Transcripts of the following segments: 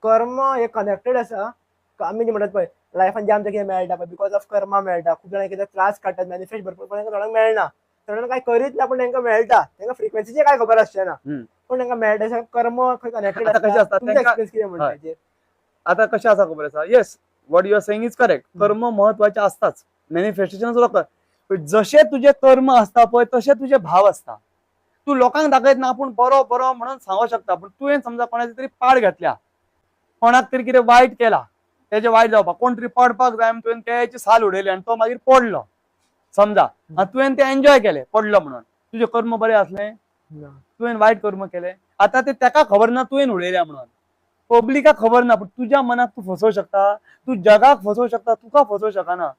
कर्म हे कनेक्टेड आसा. आमी जे म्हणटात पळय लायफान जे आमच्या कितें मेळटा पळय बिकॉज ऑफ कर्मा मेळटा. खूब जाणां कितें त्रास काडटात मॅनिफेस्ट भरपूर कोणाक मेळना. थोड्यांक काय करीत ना पूण तांकां मेळटा. तांकां फ्रिक्वेन्सीचें काय खबर आसचें ना. पूण तांकां मेळटा. कर्म खंय कनेक्टेड आता कशें आसता. आसता तुमचो तांकां एक्सपिरियन्स कितें म्हणटा हाचेर? आता कशें आसा खबर आसा, yes what you are saying is correct. कर्म महत्वाचे असताच. मॅनिफेस्टेशन सुद्दां पण जशे तुझे कर्म असता पळय तशे तुझे भाव असता. तू लोकांक दाखयतना आपूण बरो बरो म्हणून सांगू शकता, पण तुवें समजा कोणाची तरी पाड घेतल्या, कोणाक तरी कितें वायट केला, तेजे वायट जावपाक कोण तरी पडपाक जाय तुवें तेची साल उडयली आनी तो मागीर पडलो समजा, आनी तुवें ते एन्जॉय केले पडलो म्हणून. तुझे कर्म बरे असले? तुवें वायट कर्म केले. आता ते तेका खबर ना तुवें उडयल्या म्हणून, पब्लिकाक खबर ना, पण तुझ्या मनाक तू फसवू शकता, तू जगाक फसवू शकता, तुका फसवू शकना.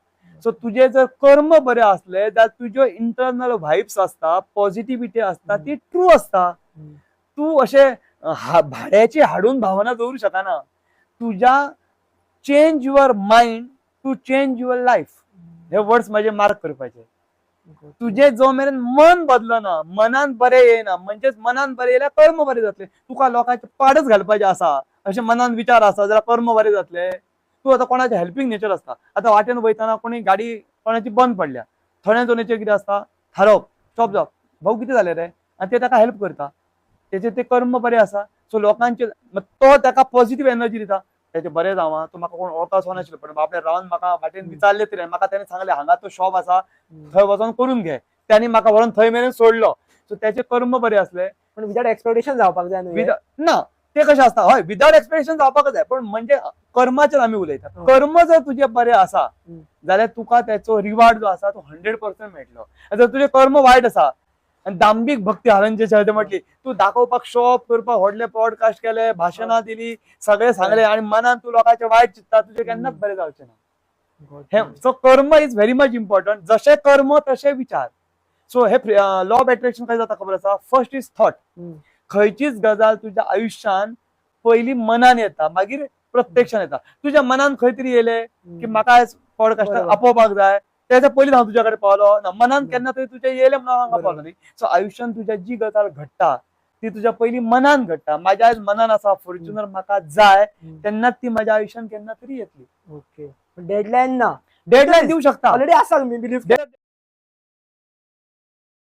सो तुझे जर कर्म बरे असले जाल्यार तुज्यो इंटरनल व्हायब्स असता, पॉझिटिव्हिटी असता, ती ट्रू असता. तू अशे भाड्याची हाडून भावना दवरू शकना. तुझ्या change your mind to change your life. हे वर्ड्स माझे मार्क करपाचे. तुझे जो मेरेन मन बदलना, मनान बरे येना, म्हणजेच मनान बरे येयल्यार कर्म बरे जातले. तुका लोकांचे पाडच घालपाचे आसा अशे मनान विचार आसा जाल्यार कर्म बरे जातले. तू आता कोणाचे हेल्पिंग नेचर असता. आता वाटेन वयताना कोणी गाडी कोणाची बंद पडल्या, थोड्यांचो नेचर कितें असता, थारोवप, स्टॉप जावप, भाऊ कितें जालें रे, आनी ते ताका हेल्प करता. तेचे ते कर्म बरे आसा. सो लोकांचे तो ताका पॉझिटिव्ह एनर्जी दिता. त्याचे बरे जावा, तू म्हाका कोण वळखा नाशिल्लो पण बापडे रावन म्हाका वाटेन विचारले तरी म्हाका त्याने सांगले हांगा तो शॉप आसा थंय वचून करून घे, त्यांनी म्हाका व्हरून थंय मेरेन सोडलो. सो त्याचे कर्म बरे असले. पण विदाउट एक्सपेक्टेशन जावपाक जाय न्हू. ना ते कशें आसता, हय विदाउट एक्सपेक्टेशन जावपाक जाय, पण म्हणजे कर्माचेर आमी उलयता. कर्म जर तुजे बरे आसा जाल्यार तुका त्याचो रिवार्ड जो आसा तो 100% मेळटलो. जर तुझे कर्म वायट आसा आनी दांभिक भक्ती हांवें जे म्हटली, तू दाखोवपाक शो ऑफ करपाक व्हडले पॉडकास्ट केले, भाशणां दिली, सगळे सांगले आनी मनान तू लोकांचे वायट चित्ता, तुझे केन्नाच बरे जावचे ना. सो कर्म इज व्हेरी मच इम्पॉर्टंट. जशे कर्म तशे विचार. सो हे लॉ ऑफ अट्रॅक्शन काय जाता खबर आसा, फर्स्ट इज थॉट. खंयचीच गजाल तुझ्या आयुष्यान पहिली मनान येता, मागीर प्रत्यक्षान येता. तुझ्या मनान खंय तरी येयले की म्हाका आज पॉडकास्टार आपोवपाक जाय, त्याच्या पयलीं हांव तुझ्या कडेन पावलो ना, मनान केन्ना तरी तुझे येयले म्हणून हांगा पावलो न्ही. सो आयुष्यान तुझ्या जी गजाल घडटा ती तुझ्या पहिली मनान घडटा. माझ्या आज मनान आसा फॉर्च्युनर म्हाका जाय, तेन्नाच ती माझ्या आयुष्यान केन्ना तरी येतली. ओके. डेडलाईन ना, डेडलाईन देऊ शकता ऑलरेडी आसा. मी बिलीव्ह